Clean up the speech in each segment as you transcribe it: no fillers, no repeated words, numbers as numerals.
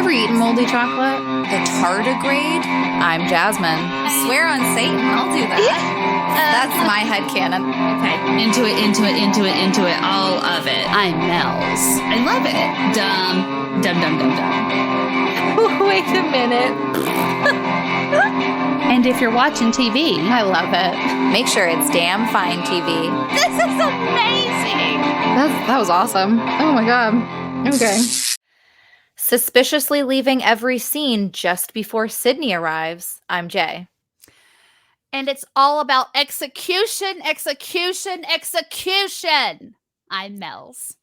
ever eaten moldy chocolate? The tardigrade? I'm Jasmine. Swear on Satan, I'll do that. That's my headcanon. Okay, into it, all of it. I'm Mel's. I love it. Dumb. Wait a minute. And if you're watching TV, I love it. Make sure it's damn fine TV. This is amazing. That was awesome. Oh my god. Okay. Suspiciously leaving every scene just before Sydney arrives, I'm Jay. And it's all about execution. I'm Mel's.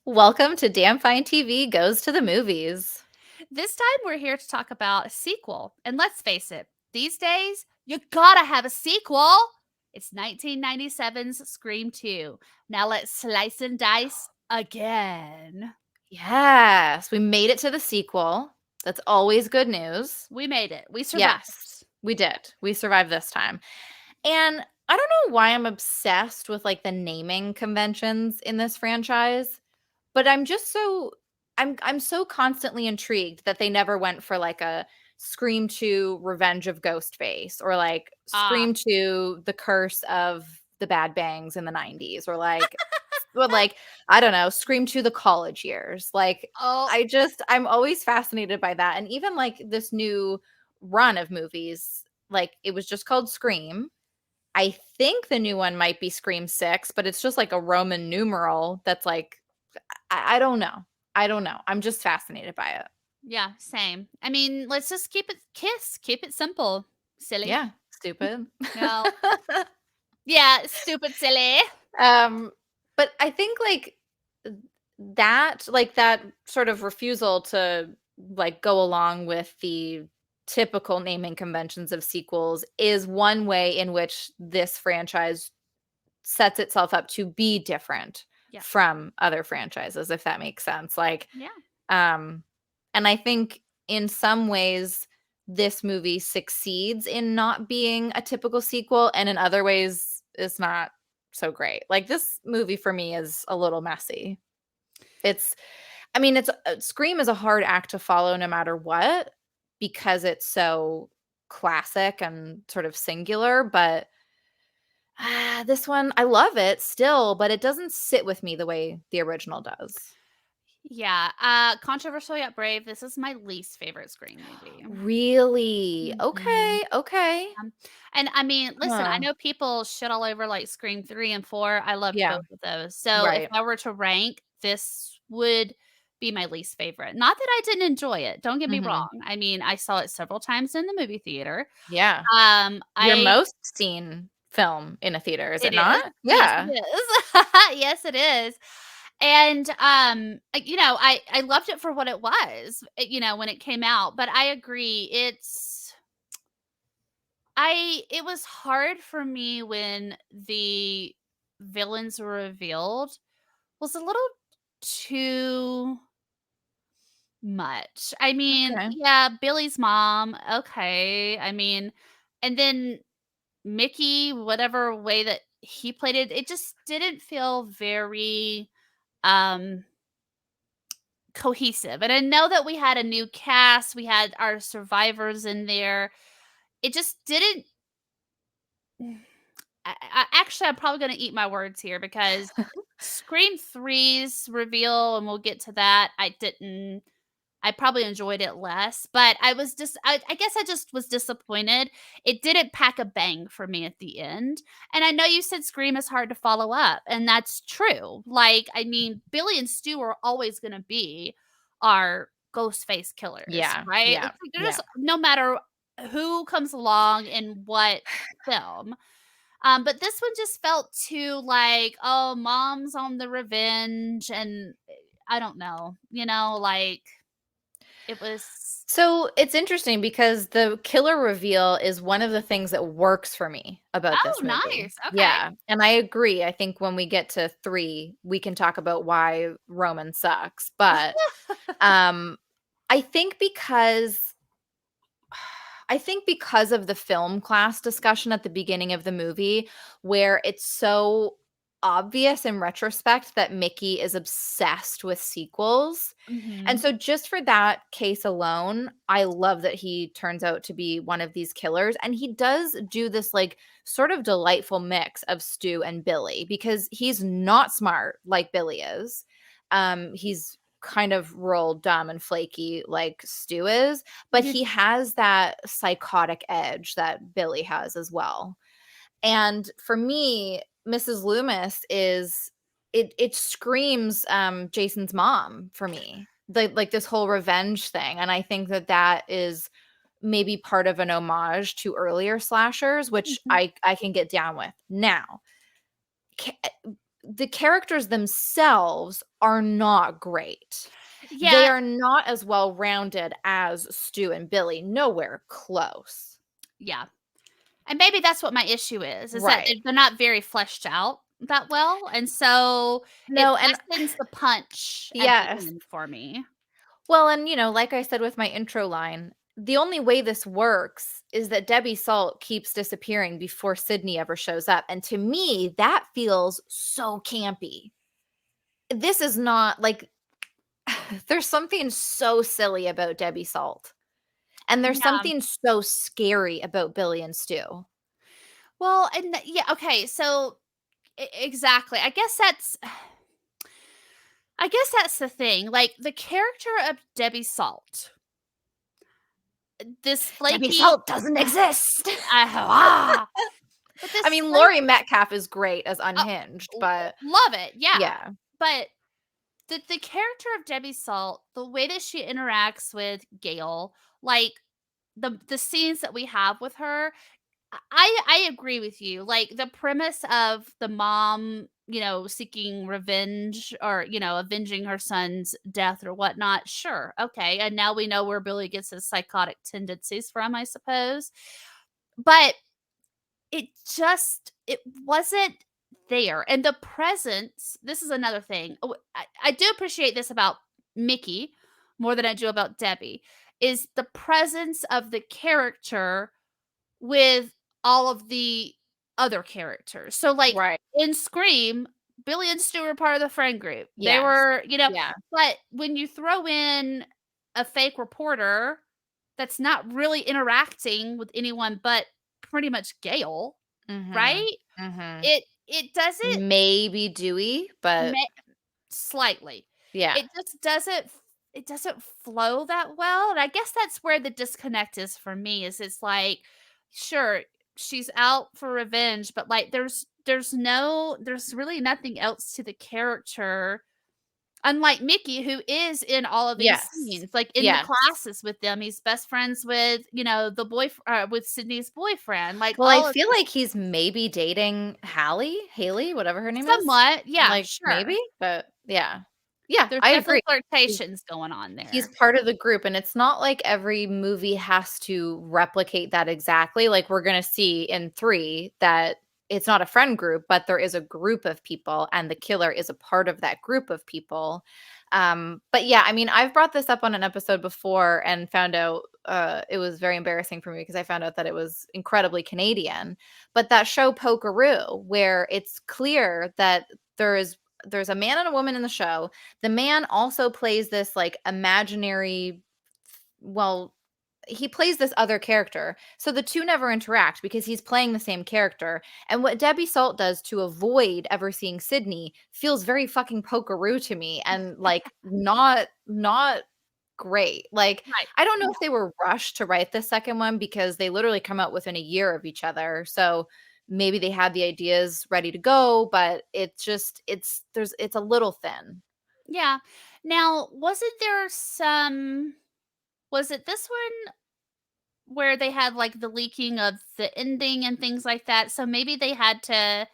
Welcome to Damn Fine TV Goes to the Movies. This time we're here to talk about a sequel. And let's face it, these days, you gotta have a sequel. It's 1997's Scream 2. Now let's slice and dice again. Yes, we made it to the sequel. That's always good news. We made it. We survived. Yes, we did. We survived this time. And I don't know why I'm obsessed with like the naming conventions in this franchise, but I'm just I'm so constantly intrigued that they never went for like a Scream 2 Revenge of Ghostface or like Scream 2 The Curse of the Bad Bangs in the 90s or like I don't know, Scream 2 The College Years. Like I'm always fascinated by that. And even like this new run of movies, like it was just called Scream. I think the new one might be Scream 6, but it's just like a Roman numeral that's like I don't know. I'm just fascinated by it. Yeah, same. I mean, let's just keep it simple. Silly. Yeah, stupid. No. Yeah, stupid, silly. But I think like that sort of refusal to like go along with the typical naming conventions of sequels is one way in which this franchise sets itself up to be different from other franchises, if that makes sense. Like, and I think in some ways this movie succeeds in not being a typical sequel, and in other ways is not so great. Like this movie for me is a little messy. Scream is a hard act to follow no matter what, because it's so classic and sort of singular, but this one, I love it still, but it doesn't sit with me the way the original does. Yeah. Controversial yet brave. This is my least favorite Scream movie. Really? Okay. And I mean, listen, I know people shit all over like Scream 3 and 4. I love both of those. So if I were to rank, this would be my least favorite. Not that I didn't enjoy it. Don't get me wrong. I mean, I saw it several times in the movie theater. Yeah. Your most seen film in a theater, is it not? Yeah. Yes, it is. Yes, it is. And I loved it for what it was, when it came out, but I agree it was hard for me when the villains were revealed. Was a little too much. I mean, Billy's mom, okay. I mean, and then Mickey, whatever way that he played it, it just didn't feel very cohesive. And I know that we had a new cast, we had our survivors in there. It just didn't. I'm probably going to eat my words here because Scream 3's reveal, and we'll get to that, I probably enjoyed it less, but I guess I just was disappointed. It didn't pack a bang for me at the end. And I know you said Scream is hard to follow up, and that's true. Like, I mean, Billy and Stu are always going to be our ghost face killers, right? Yeah. Just, no matter who comes along in what film. But this one just felt too like, oh, mom's on the revenge, and I don't know, like it was. So it's interesting because the killer reveal is one of the things that works for me about this movie. Oh, nice. Okay. Yeah, and I agree. I think when we get to 3, we can talk about why Roman sucks. But I think because of the film class discussion at the beginning of the movie, where it's so obvious in retrospect that Mickey is obsessed with sequels. And Mhm. so just for that case alone, I love that he turns out to be one of these killers. And he does do this like sort of delightful mix of Stu and Billy because he's not smart like Billy is. He's kind of real dumb and flaky like Stu is, but Yeah. he has that psychotic edge that Billy has as well. And for me, Mrs. Loomis is it screams Jason's mom for me. Like this whole revenge thing. And I think that that is maybe part of an homage to earlier slashers, which Mhm. I can get down with. Now, the characters themselves are not great. They Yeah, are not as well rounded as Stu and Billy. Nowhere close. yeah. And maybe that's what my issue is that Right. they're not very fleshed out that well, and so it No, and lessens the punch at the yes. end for me. Well, and like I said with my intro line, the only way this works is that Debbie Salt keeps disappearing before Sydney ever shows up. And to me, that feels so campy. This is not like there's something so silly about Debbie Salt. And there's Yeah. something so scary about Billy and Stu. Well, and yeah, okay, so exactly. I guess that's the thing. Like the character of Debbie Salt, this Debbie flaky Salt doesn't exist. ah, but I this mean, flake Laurie Metcalf is great as uh, Unhinged, but love it. Yeah. yeah. But the character of Debbie Salt, the way that she interacts with Gail, like the scenes that we have with her, I agree with you. Like the premise of the mom, seeking revenge or avenging her son's death or whatnot. Sure, okay, and now we know where Billy gets his psychotic tendencies from, I suppose. But it wasn't there. And the presence, this is another thing. I do appreciate this about Mickey more than I do about Debbie, is the presence of the character with all of the other characters. So, like, Right. in Scream, Billy and Stu were part of the friend group. They Yes. were, Yeah. but when you throw in a fake reporter that's not really interacting with anyone but pretty much Gail, Mhm. right? Mhm. It doesn't Maybe Dewey, but ma slightly. yeah. It doesn't flow that well, and I guess that's where the disconnect is for me, is it's like, sure, she's out for revenge, but, like, there's really nothing else to the character, unlike Mickey, who is in all of these Yes. scenes, like, in the Yes. classes with them, he's best friends with, the with Sydney's boyfriend, like, Well, I all of feel this. like he's maybe dating Haley, whatever her name is. Somewhat, yeah, Like, sure. maybe, but yeah. Yeah, There's I definitely agree. flirtations going on He's there. part of the group, and it's not like every movie has to replicate that exactly. Like, we're gonna see in 3 that it's not a friend group, but there is a group of people, and the killer is a part of that group of people. But yeah, I mean, I've brought this up on an episode before and found out, it was very embarrassing for me because I found out that it was incredibly Canadian. But that show Polkaroo, where it's clear that there's a man and a woman in the show. The man also plays this like imaginary, well, he plays this other character. So the two never interact because he's playing the same character. And what Debbie Salt does to avoid ever seeing Sydney feels very fucking pokeroo to me and like not great. Like Right. I don't know Yeah. if they were rushed to write the second one because they literally come out within a year of each other. So maybe they had the ideas ready to go, but it's a little thin. Yeah. Now, was it this one where they had, like, the leaking of the ending and things like that? So maybe they had to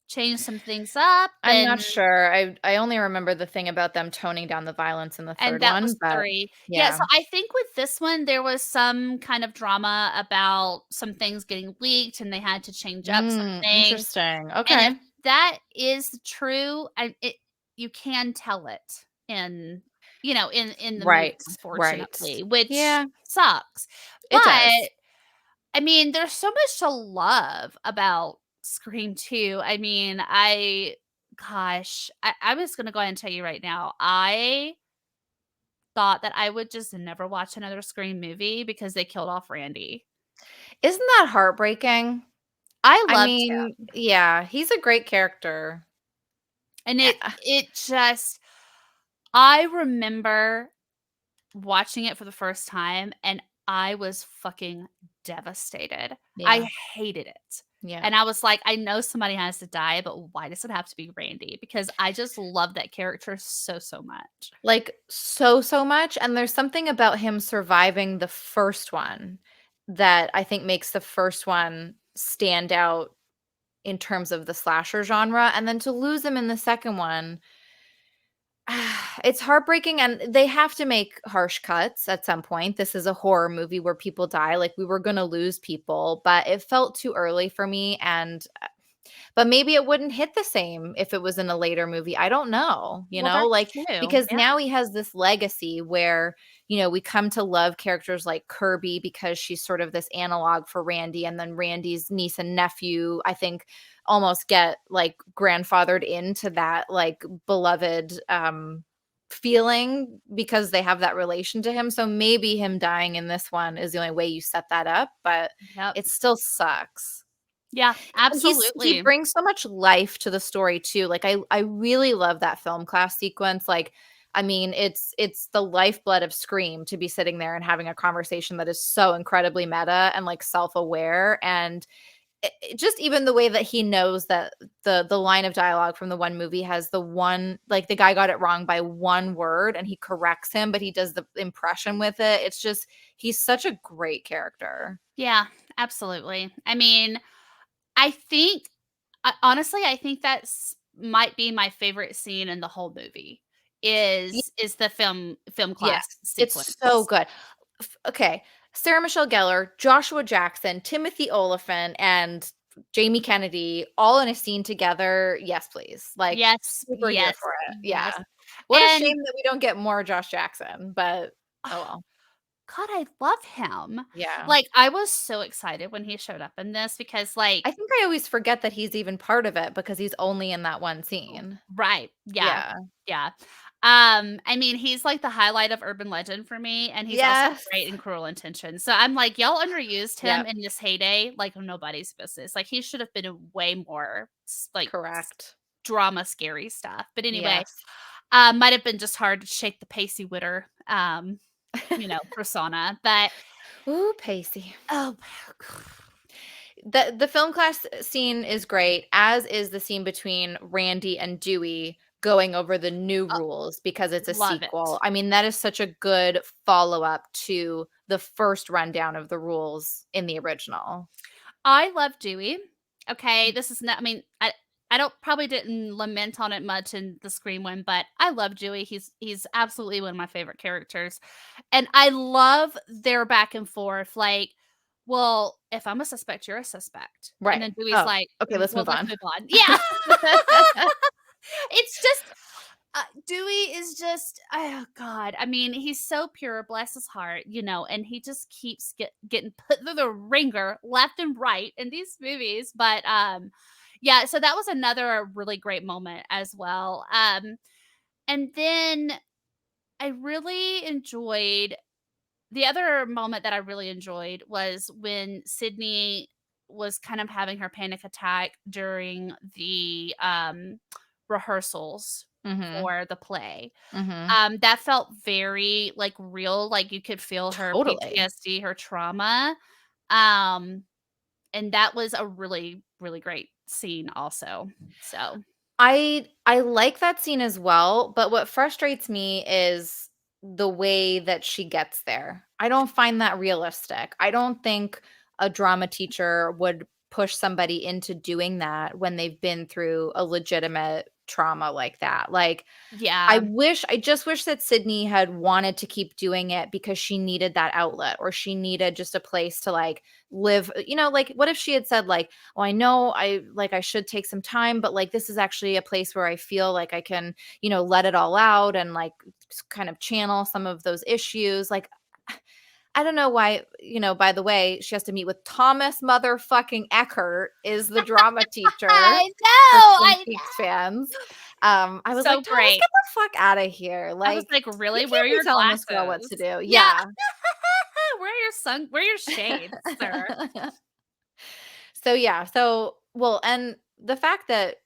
change some things up, I'm not sure. I only remember the thing about them toning down the violence in the and third that one, was but 3. Yeah, yeah. so I think with this one, there was some kind of drama about some things getting leaked, and they had to change up some things, Interesting. and if Okay. that is true, you can tell it in the movie, Right. Right. unfortunately, which Yeah, sucks. it But, does. I mean, there's so much to love about Scream 2. I mean, gosh, I'm just gonna go ahead and tell you right now. I thought that I would just never watch another Scream movie because they killed off Randy. Isn't that heartbreaking? I I loved mean, him, yeah, he's a great character. and Eh, it just I remember watching it for the first time, and I was fucking devastated. I yeah, hated it. yeah. And I was like, I know somebody has to die, but why does it have to be Randy? Because I just love that character so, so much. Like, so much, and there's something about him surviving the first one that I think makes the first one stand out in terms of the slasher genre, and then to lose him in the second one, it's heartbreaking, and they have to make harsh cuts at some point. This is a horror movie where people die, like, we were gonna lose people, but it felt too early for me, and but maybe it wouldn't hit the same if it was in a later movie. I don't know, Well, that's like, true. because Yeah. now he has this legacy where, we come to love characters like Kirby because she's sort of this analog for Randy, and then Randy's niece and nephew, I think, almost get like grandfathered into that like beloved feeling because they have that relation to him. So maybe him dying in this one is the only way you set that up, but Yep. it still sucks. Yeah, And he absolutely. brings so much life to the story too. Like I really love that film class sequence. Like, I mean, it's the lifeblood of Scream to be sitting there and having a conversation that is so incredibly meta and like self-aware, and just even the way that he knows that the line of dialogue from the one movie has the one, like, the guy got it wrong by one word and he corrects him, but he does the impression with it. It's just he's such a great character. Yeah, absolutely. I mean, I think honestly, I think that's might be my favorite scene in the whole movie is the film class Yes, it's so sequence. good. Okay, Sarah Michelle Gellar, Joshua Jackson, Timothy Olyphant, and Jamie Kennedy all in a scene together. Yes, please. Like, Yes, super here yes, for it. Yeah. yes. What a And shame that we don't get more Josh Jackson, but oh oh, well. God, I love him. Yeah. Like, I was so excited when he showed up in this because, I like think I always forget that he's even part of it because he's only in that one scene. right, yeah, Yeah. yeah. I mean, he's like the highlight of Urban Legend for me, and he's also Yes. great in Cruel Intentions. So I'm like, y'all underused him Yep. in this heyday like nobody's business. Like, he should have been in way more Correct. drama, scary stuff. But anyway, Yes. might have been just hard to shake the Pacey Witter, persona. But Ooh, Pacey. oh, The film class scene is great, as is the scene between Randy and Dewey going over the new uh, rules because it's a love sequel. it. I mean, that is such a good follow-up to the first rundown of the rules in the original. I love Dewey. Okay, this is not. I mean, I don't probably didn't lament on it much in the Scream one, but I love Dewey. He's absolutely one of my favorite characters, and I love their back and forth. Like, well, if I'm a suspect, you're a suspect, and Right. then Dewey's Oh, like, okay, let's well, move let's on. move on. Yeah, it's just Dewey is just oh god. I mean, he's so pure, bless his heart, and he just keeps getting put through the ringer left and right in these movies. But yeah, so that was another really great moment as well. And then I really enjoyed the other moment that I really enjoyed was when Sydney was kind of having her panic attack during the rehearsals Mhm. for the play. Mhm. That felt very, like, real, like, you could feel her Totally. PTSD, her trauma, um, and that was a really, really great scene also, so I like that scene as well, but what frustrates me is the way that she gets there. I don't find that realistic. I don't think a drama teacher would push somebody into doing that when they've been through a legitimate trauma like that. Like, yeah. I just wish that Sydney had wanted to keep doing it because she needed that outlet, or she needed just a place to like live, like, what if she had said like, "Oh, I know I should take some time, but like this is actually a place where I feel like I can, let it all out and like kind of channel some of those issues." Like, I don't know why, by the way, she has to meet with Thomas motherfucking Eckert is the drama teacher I for know, Twin I Peaks know. fans. I was So like, "Thomas, great. get the fuck out of here." I was Like, like, you "Really? Wear can't be your telling this girl what to glasses." do. Yeah. Yeah. Wear your shades, sir. So yeah, well, and the fact that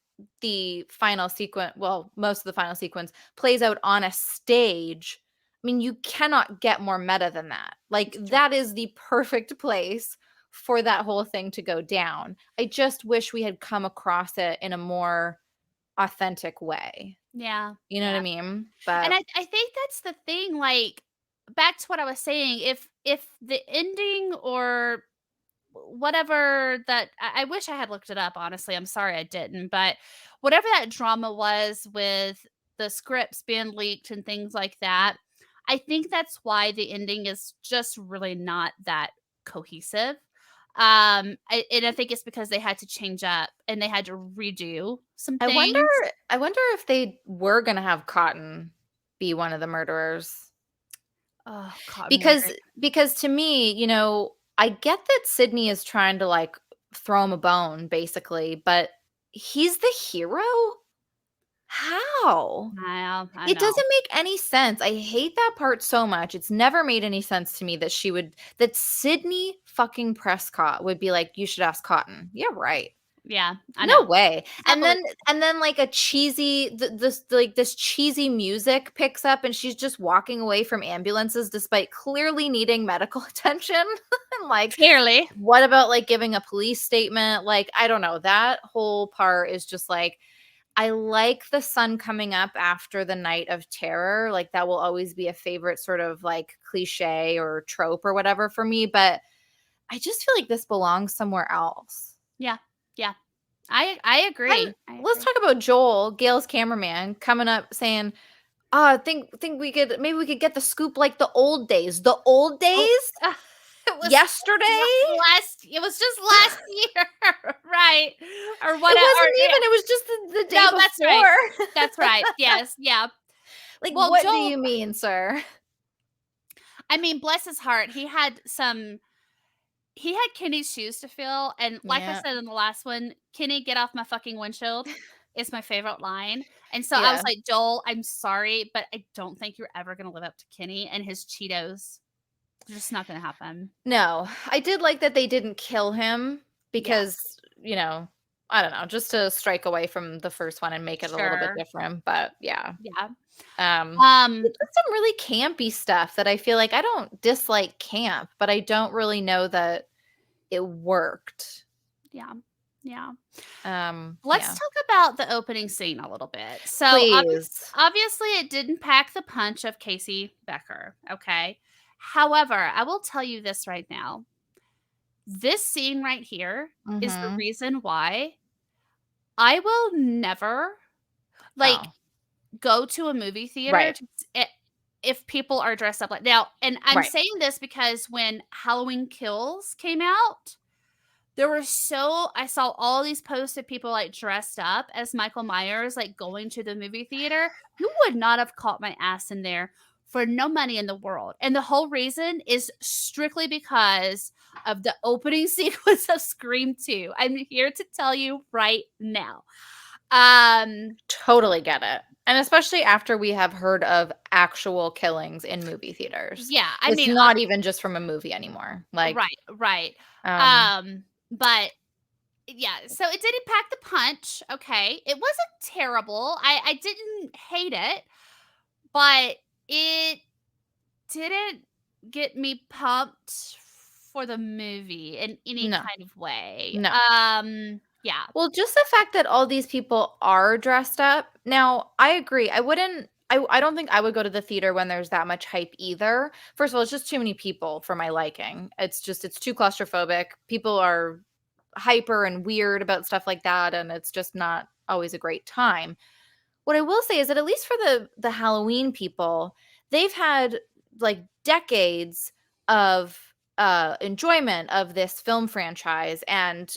the final sequence, well, most of the final sequence plays out on a stage. I mean, you cannot get more meta than that. Like It's true. that is the perfect place for that whole thing to go down. I just wish we had come across it in a more authentic way. Yeah, You know what I yeah. mean? And But I think that's the thing, like, back to what I was saying, if the ending or whatever that I wish I had looked it up, honestly, I'm sorry I didn't, but whatever that drama was with the scripts being leaked and things like that, I think that's why the ending is just really not that cohesive. And I think it's because they had to change up and they had to redo some I wonder things. I wonder if they were gonna have Cotton be one of the murderers. Oh, cotton Because murder. because to me, I get that Sydney is trying to, like, throw him a bone, basically, but he's the hero? How? I It know. doesn't make any sense. I hate that part so much. It's never made any sense to me that Sydney fucking Prescott would be like, "You should ask Cotton." Yeah, right. Yeah, I No know. way. It's not And believable. then like a cheesy this cheesy music picks up and she's just walking away from ambulances despite clearly needing medical attention. And like, Clearly. what about like giving a police statement? Like, I don't know. That whole part is just like I like the sun coming up after the night of terror. Like that will always be a favorite sort of like cliche or trope or whatever for me, but I just feel like this belongs somewhere else. Yeah, yeah. I And agree. I let's agree. talk about Joel, Gail's cameraman, coming up saying, think maybe we could get the scoop like the old days." The old Oh, days? ugh, it was Yesterday? it was just last year, right? Or what? It Or wasn't yeah. even, it was just the day No, that's right. before. That's right. Yes, yeah. Like, Well, what do Joel, you mean, sir? I mean, bless his heart, he had Kenny's shoes to fill, and like I Yeah. said in the last one, "Kenny, get off my fucking windshield," is my favorite line, and so I was Yeah. like, "Joel, I'm sorry, but I don't think you're ever gonna live up to Kenny and his Cheetos. It's just not gonna happen." No, I did like that they didn't kill him Yeah, because, I don't know, just to strike away from the first one and make it a little bit sure. different, but yeah. Yeah. Um, Um, it's just some really campy stuff that I feel like I don't dislike camp, but I don't really know that it worked. yeah. Yeah. Let's Yeah. talk about the opening scene a little bit. So, Please. obviously, it didn't pack the punch of Casey Becker, okay? However, I will tell you this right now. This scene right here is the Mhm. reason why I will never, like, Oh, go to a movie theater right. to if people are dressed up like now, and I'm Right. saying this because when Halloween Kills came out, there were I saw all these posts of people, like, dressed up as Michael Myers, like, going to the movie theater. You would not have caught my ass in there for no money in the world, and the whole reason is strictly because of the opening sequence of Scream 2. I'm here to tell you right now. Um, Totally get it. And especially after we have heard of actual killings in movie theaters. yeah, I It's mean, not even just from a movie anymore. Like, right, right. um, But yeah, so it didn't pack the punch, okay? It wasn't terrible. I didn't hate it, but it didn't get me pumped for the movie in any no. kind of way. No. Yeah. Well, just the fact that all these people are dressed up. Now, I agree. I don't think I would go to the theater when there's that much hype either. First of all, it's just too many people for my liking. It's too claustrophobic. People are hyper and weird about stuff like that, and it's just not always a great time. What I will say is that at least for the Halloween people, they've had like decades of enjoyment of this film franchise, and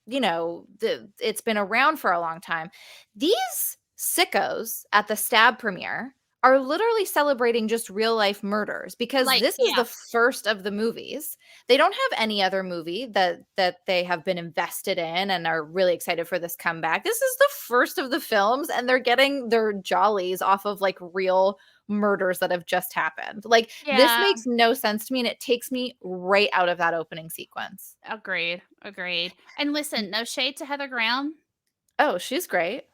it's been around for a long time. These sickos at the Stab premiere are literally celebrating just real life murders, because Like, this is yeah. the first of the movies. They don't have any other movie that they have been invested in and are really excited for this comeback. This is the first of the films, and they're getting their jollies off of like real murders that have just happened. Like, this Yeah. makes no sense to me, and it takes me right out of that opening sequence. Agreed. Agreed. And listen, no shade to Heather Graham, Oh, she's great.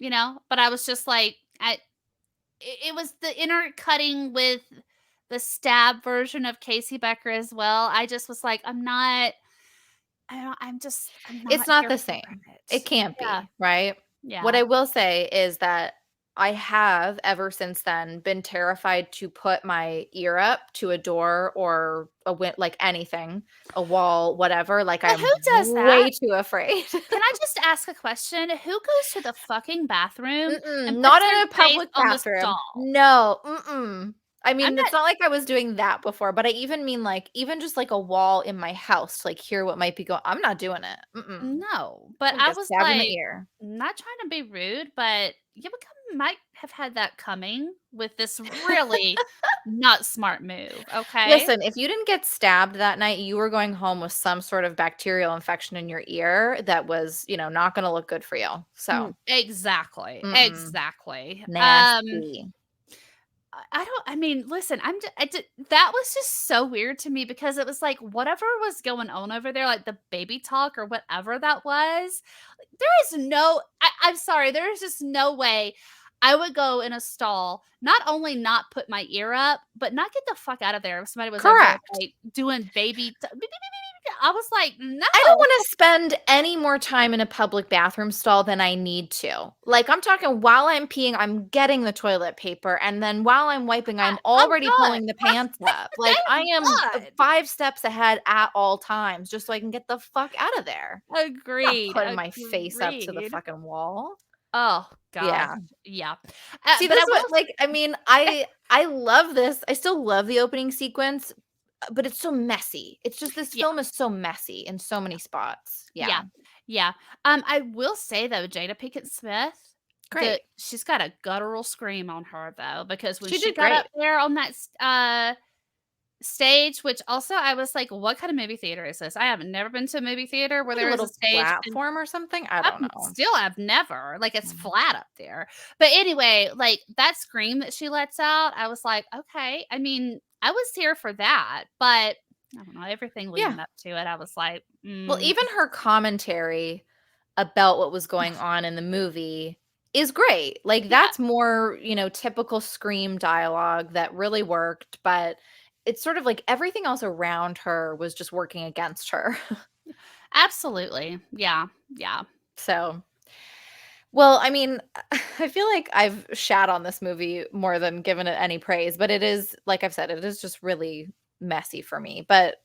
but I was just like, it was the intercutting with the stab version of Casey Becker as well. I just was like, I'm It's not not here the for same. It it. can't Yeah. be, right? What Yeah. I will say is that I have, ever since then, been terrified to put my ear up to a door or like anything, a wall, whatever. Like, But who I'm does that? way too afraid. Can I just ask a question? Who goes to the fucking bathroom and Not puts their in a face public on the bathroom. stall? No, mm-mm. I I'm mean, not it's not like I was doing that before, but I even mean, like, even just like a wall in my house to like hear what might be going. I'm not doing it. Mm-mm. no, but I'll I get was stabbed in the like, ear. not trying to be rude, but you might have had that coming with this really not smart move, okay? Listen, if you didn't get stabbed that night, you were going home with some sort of bacterial infection in your ear that was, not gonna look good for you. So, Exactly, mm-mm. exactly. Nasty. I don't I mean, listen, I did that was just so weird to me because it was like whatever was going on over there, like the baby talk or whatever that was, like, I'm sorry, there is just no way I would go in a stall, not only not put my ear up, but not get the fuck out of there if somebody was over there, Correct. like, doing I was like, I don't "No." wanna spend any more time in a public bathroom stall than I need to. Like, I'm talking while I'm peeing, I'm getting the toilet paper, and then while I'm wiping, I'm I'm already good. pulling the pants up. Like, I I'm am, good. 5 steps ahead at all times just so I can get the fuck out of there. Not Agreed, putting my face up to the agreed. fucking wall. Oh gosh, Yeah. yeah. See, But this I is what, will like, I mean, I love this. I still love the opening sequence, but it's so messy. It's just this yeah, film is so messy in so many spots. yeah, Yeah. yeah. I will say though, Jada Pinkett Smith, Great. she's got a guttural scream on her though, because when She she did got up great. there on that stage, which also I was like, what kind of movie theater is this? I have never been to a movie theater where Like a there is a little stage and platform or something? I don't know. I've never, like, it's Mm. flat up there. But anyway, like, that scream that she lets out, I was like, "Okay." I mean, I was here for that, but I don't know, everything Yeah. leading up to it, I was like, Well, even her commentary about what was going on in the movie is great. Like, yeah, that's more, typical Scream dialogue that really worked, but it's sort of like everything else around her was just working against her. absolutely. Yeah, yeah. So, well, I mean, I feel like I've shat on this movie more than given it any praise, but it is, like I've said, it is just really messy for me. But,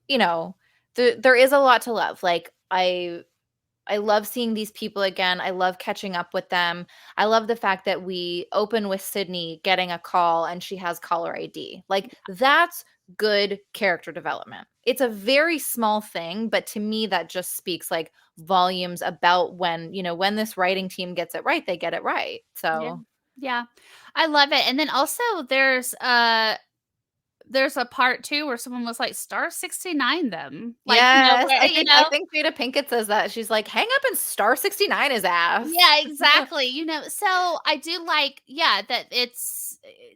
you know, there is a lot to love. Like, I love seeing these people again. I love catching up with them. I love the fact that we open with Sydney getting a call and she has caller ID. Like, that's good character development. It's a very small thing, but to me that just speaks like volumes about when this writing team gets it right, they get it right. Yeah. So, Yeah. I love it, and then also there's a part 2 where someone was like, "Star 69 them." Like, yes, where I think Jada Pinkett says that. She's like, "Hang up and star 69 his ass." Yeah, exactly, so I do like, yeah, that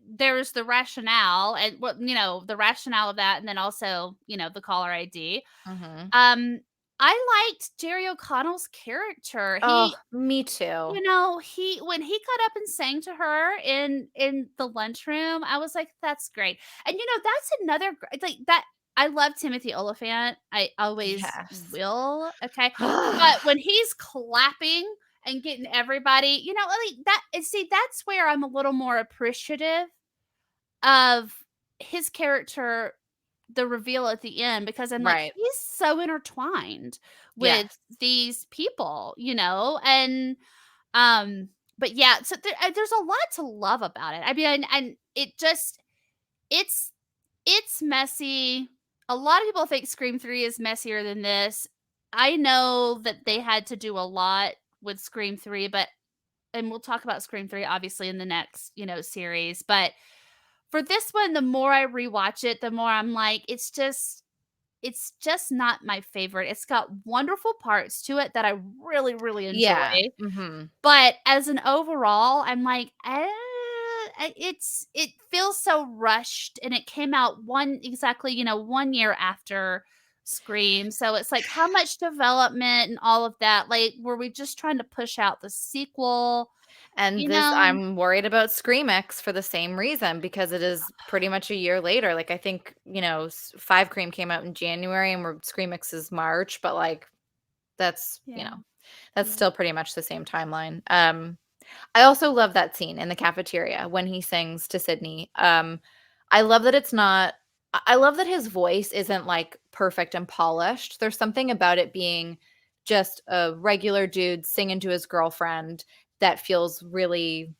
there's the rationale and the rationale of that, and then also, the caller ID. Mhm. Um, I liked Jerry O'Connell's character. Oh, me too. He when he got up and sang to her in the lunchroom, I was like, "That's great." And that's another like that. I love Timothy Oliphant. I always Yes. will. Okay, but when he's clapping and getting everybody, like that. And see, that's where I'm a little more appreciative of his character, the reveal at the end, because I'm like, Right. he's so intertwined with Yes. these people, and um but yeah, so there's a lot to love about it. I mean, and it just it's it's messy. A lot of people think Scream 3 is messier than this. I know that they had to do a lot with Scream 3, but and we'll talk about Scream 3 obviously in the next, series, but for this one, the more I rewatch it, the more I'm like, it's just not my favorite. It's got wonderful parts to it that I really, really enjoy, Yeah. Mhm. but as an overall, I'm like, it feels so rushed, and it came out exactly, 1 year after Scream, so it's like, how much development and all of that, like, were we just trying to push out the sequel, And you this know? I'm worried about SCREAMIX for the same reason because it is pretty much a year later. Like, I think, 5 Cream came out in January and we're SCREAMIX is March, but, like, that's, Yeah, that's yeah. still pretty much the same timeline. I also love that scene in the cafeteria when he sings to Sydney. I love that it's not I love that his voice isn't, like, perfect and polished. There's something about it being just a regular dude singing to his girlfriend that feels really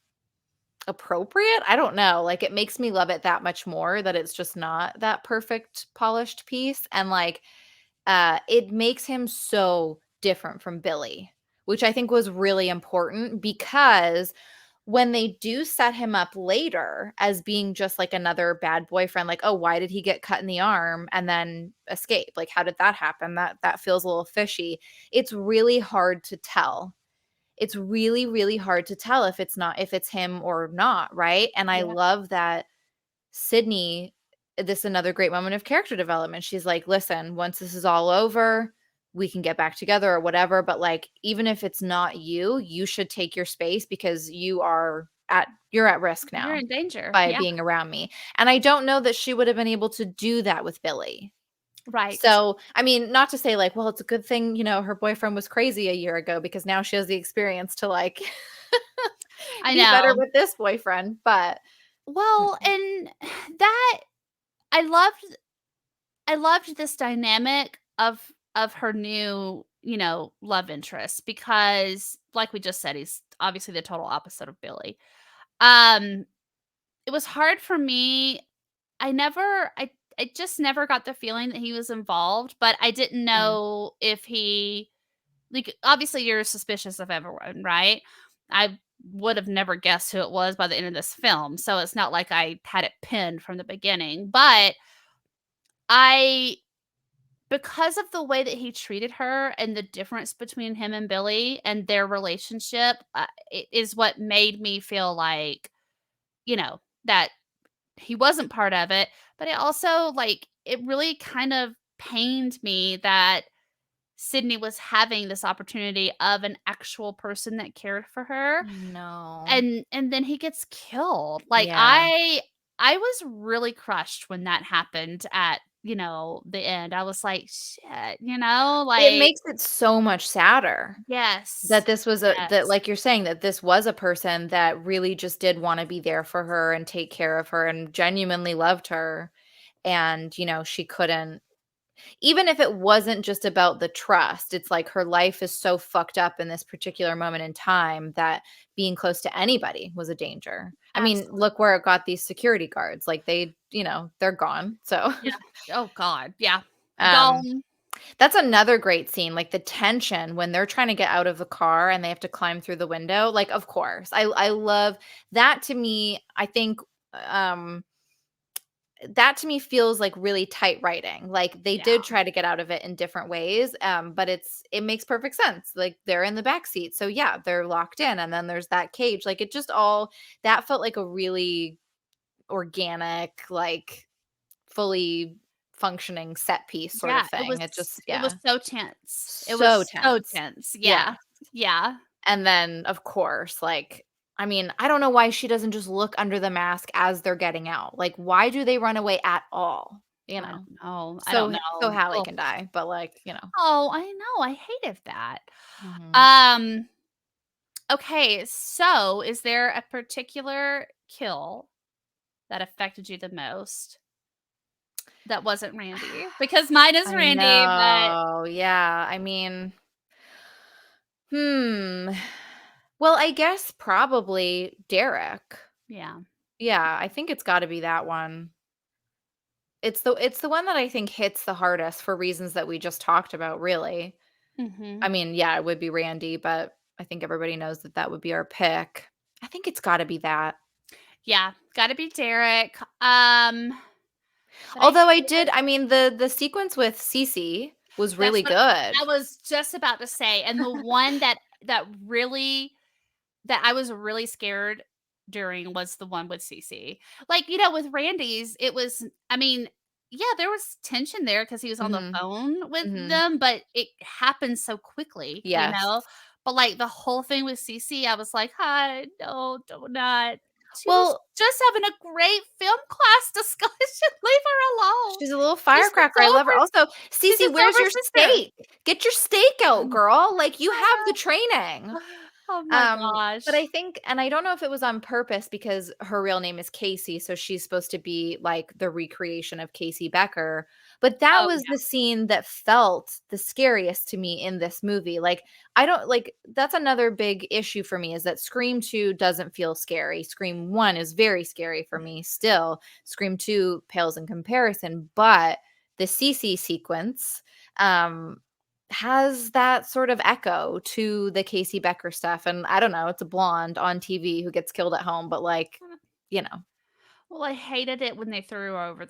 appropriate? I don't know, like, it makes me love it that much more that it's just not that perfect polished piece, and, like, it makes him so different from Billy, which I think was really important because when they do set him up later as being just like another bad boyfriend, like, oh, why did he get cut in the arm and then escape? Like, how did that happen? That feels a little fishy. It's really hard to tell. It's really, really hard to tell if it's him or not, right? And I Yeah. love that Sydney, this is another great moment of character development. She's like, "Listen, once this is all over, we can get back together or whatever, but, like, even if it's not you, you should take your space because you're at risk You're now in danger. by Yeah. being around me." And I don't know that she would have been able to do that with Billy. Right. So, I mean, not to say like, well, it's a good thing, her boyfriend was crazy a year ago because now she has the experience to, like, I be better know. with this boyfriend, but Well, and that I loved I loved this dynamic of her new, love interest because like we just said, he's obviously the total opposite of Billy. Um, it was hard for me. I just never got the feeling that he was involved, but I didn't Mm. know if he like obviously you're suspicious of everyone, right? I would have never guessed who it was by the end of this film. So it's not like I had it pinned from the beginning, but I because of the way that he treated her and the difference between him and Billy and their relationship, it is what made me feel like, that he wasn't part of it. But it also, like, it really kind of pained me that Sydney was having this opportunity of an actual person that cared for her, I know. and then he gets killed. Like, Yeah. I was really crushed when that happened at, the end. I was like, "Shit," It like makes it so much sadder that yes. this was that, Yes. like you're saying, that this was a person that really just did wanna be there for her and take care of her and genuinely loved her, and, she couldn't even if it wasn't just about the trust, it's like her life is so fucked up in this particular moment in time that being close to anybody was a danger. I mean, look Absolutely. where it got these security guards, like, they're gone, so, Yeah. Oh god. Yeah. um Gone. that's another great scene, like, the tension when they're trying to get out of the car and they have to climb through the window, like, of course. I love that to me, I think, um, that to me feels like really tight writing, like, they Yeah. did try to get out of it in different ways, but it makes perfect sense, like, they're in the back seat, so, yeah, they're locked in, and then there's that cage, like, it just all that felt like a really organic, like, fully functioning set piece sort of Yeah, it thing, was it just it was yeah. so tense. It So was so tense. tense. Yeah, Yeah. Yeah. and then, of course, like, I mean, I don't know why she doesn't just look under the mask as they're getting out, like, why do they run away at all, you I know? don't know. I don't So know. Hallie Ugh. can die, but, like, Oh, I know. I hated that. Mhm. Um, okay, so is there a particular kill that affected you the most that wasn't Randy? Because mine is I Randy, but know, yeah, I mean, hmm, well, I guess probably Derek. yeah. Yeah, I think it's gotta be that one. It's the one that I think hits the hardest for reasons that we just talked about, really. I Mhm. mean, yeah, it would be Randy, but I think everybody knows that that would be our pick. I think it's got to be that. Yeah, gotta be Derek. But Although I mean, the sequence with Cece was that's really what good. I was just about to say, and the one that really that I was really scared during was the one with Cece. Like, with Randy's, it was I mean, yeah, there was tension there because he was on the Mhm. phone with Mhm. them, but it happened so quickly. Yes. But, like, the whole thing with Cece, I was like, "Hi, no, do not." She was Well, just having a great film class discussion. Leave her alone. she's a little She's the firecracker. I love her. sober Also, she's Cece, a where's sober your sister. steak? Get your steak out, girl. Like you I have the training. know. Oh my But gosh. I think, and I don't know if it was on purpose because her real name is Casey, so she's supposed to be like the recreation of Casey Becker. But that Oh, was the scene that felt the scariest to me in this movie. Like, I don't like that's another big issue for me is that Scream 2 doesn't feel scary. Scream 1 is very scary for me still. Scream 2 pales in comparison, but the CC sequence, um, has that sort of echo to the Casey Becker stuff, and I don't know, it's a blonde on TV who gets killed at home, but, like, yeah. you know. Well, I hated it when they threw her over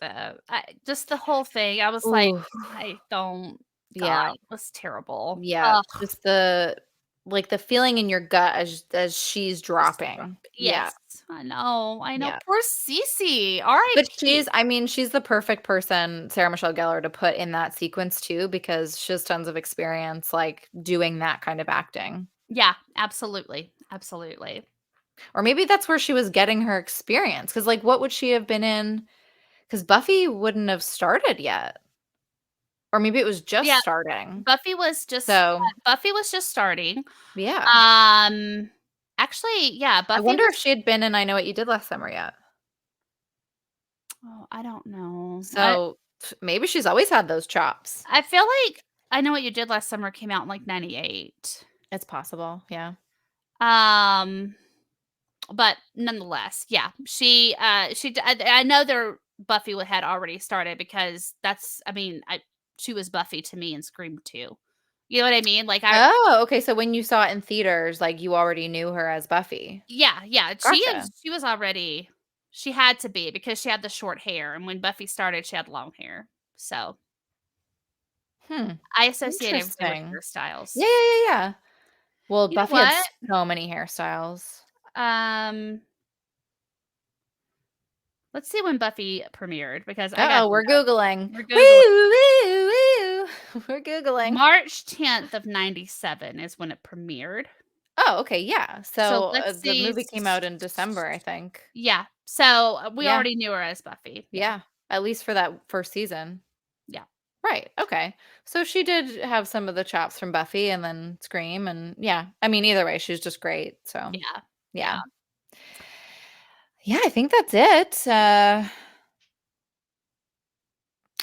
just the whole thing. I was like, Ooh, I don't God, yeah, it was terrible. yeah, Ugh, just the feeling in your gut as she's just dropping. Yeah, yes. I know. yeah. Poor Cece. But R.I.P. I mean, she's the perfect person, Sarah Michelle Gellar, to put in that sequence too, because she has tons of experience, like, doing that kind of acting. Yeah, absolutely. Absolutely. Or maybe that's where she was getting her experience, because like, what would she have been in? Because Buffy wouldn't have started yet, or maybe it was just Yeah, starting. Yeah, So, Buffy was just starting. yeah. Um, actually, yeah, I Buffy wonder was if she had been in I Know What You Did Last Summer yet. I don't know. So, maybe she's always had those chops. I feel like I Know What You Did Last Summer came out in, like, 98. It's possible, yeah. Um, but nonetheless, yeah, I know their Buffy had already started because she was Buffy to me in Scream 2. You know what I mean? Like, Oh, okay, so when you saw it in theaters, like, you already knew her as Buffy. yeah, Gotcha. she was already she had to be because she had the short hair, and when Buffy started, she had long hair. So, Hmm, I associate everything with interesting. hairstyles. Yeah, yeah, yeah, yeah. Well, You know Buffy had what? so many hairstyles. Um, let's see when Buffy premiered because I gotta Uh-oh, do we're that. Googling. We're Googling. Woo, woo, woo. We're Googling. March 10th of 97 is when it premiered. Oh, okay, yeah. So So, let's the see. movie came out in December, I think. Yeah. So we Yeah, already knew her as Buffy. Yeah. yeah, at least for that first season. Yeah. Right, okay. So she did have some of the chops from Buffy and then Scream, and yeah, I mean, either way, she's just great, so, Yeah. yeah. Yeah. Yeah, I think that's it. I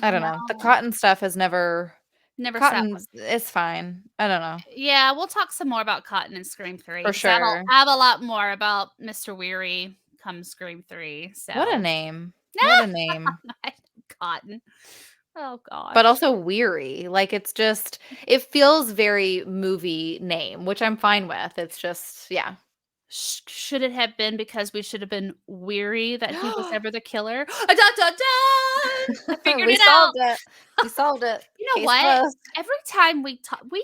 I don't know. The know. cotton stuff has never Never sat cotton with is fine. I don't know. Yeah, we'll talk some more about Cotton in Scream 3 For because I sure. have a lot more about Mr. Weary come Scream 3. What a So name. What a name. Cotton. Oh But gosh. also weary. Like, it's just it feels very movie name, which I'm fine with. It's just yeah. Should it have been because we should have been weary that he was ever the killer? Dun, dun, dun! I figured We it out. solved it. We solved it. You know Case what? closed. Every time we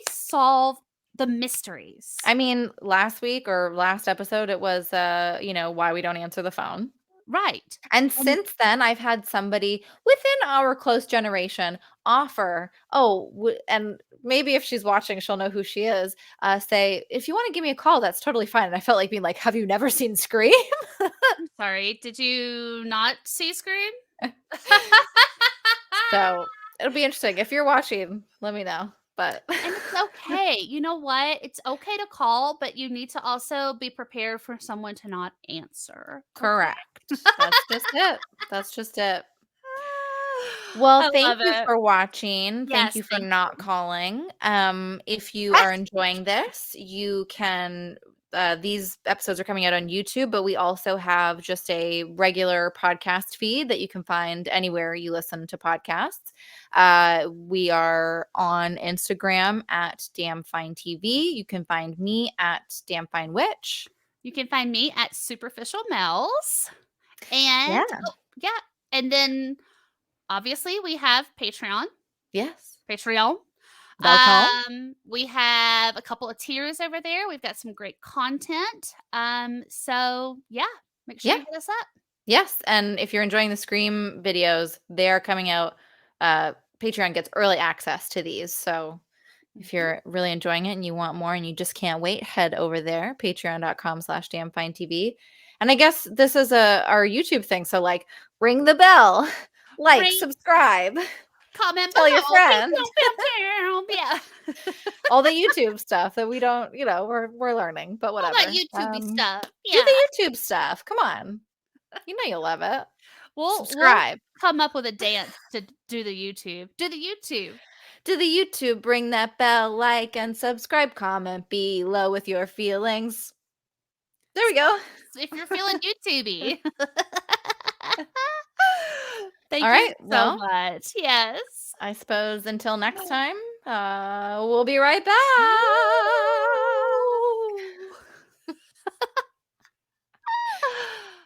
solve the mysteries. I mean, last week or last episode, it was, why we don't answer the phone. Right. And And since then, I've had somebody within our close generation offer, and maybe if she's watching, she'll know who she is, say, if you want to give me a call, that's totally fine. And I felt like being like, have you never seen Scream? I'm sorry, did you not see Scream? So it'll be interesting. If you're watching, let me know. But And it's okay. You know what? It's okay to call, but you need to also be prepared for someone to not answer. Okay. correct. That's just it. That's just it. Well, I thank love you it. for watching. Thank Yes, you for thank not you. calling. If you are enjoying this, you can these episodes are coming out on YouTube, but we also have just a regular podcast feed that you can find anywhere you listen to podcasts. We are on Instagram at Damn Fine TV. You can find me at Damn Fine Witch. You can find me at Superficial Mel's. And Yeah. And then obviously we have Patreon. Yes. Patreon. We have a couple of tiers over there. We've got some great content. So yeah, make sure you hit us up. Yes, and if you're enjoying the Scream videos, they are coming out. Patreon gets early access to these, so if you're really enjoying it and you want more and you just can't wait, head over there, patreon.com/damnfinetv. And I guess this is our YouTube thing, so like ring the bell, like, subscribe, comment, tell your friends. Yeah. All the YouTube stuff that we don't, we're learning, but whatever. All that YouTube stuff. Yeah. Do the YouTube stuff. Come on. You know you'll love it. We'll subscribe. Come up with a dance to do the YouTube. Do the YouTube. Do the YouTube, ring that bell, like and subscribe, comment below with your feelings. There we go. If you're feeling YouTubey. Thank All right, you so much. Yes. I suppose until next time, we'll be right back.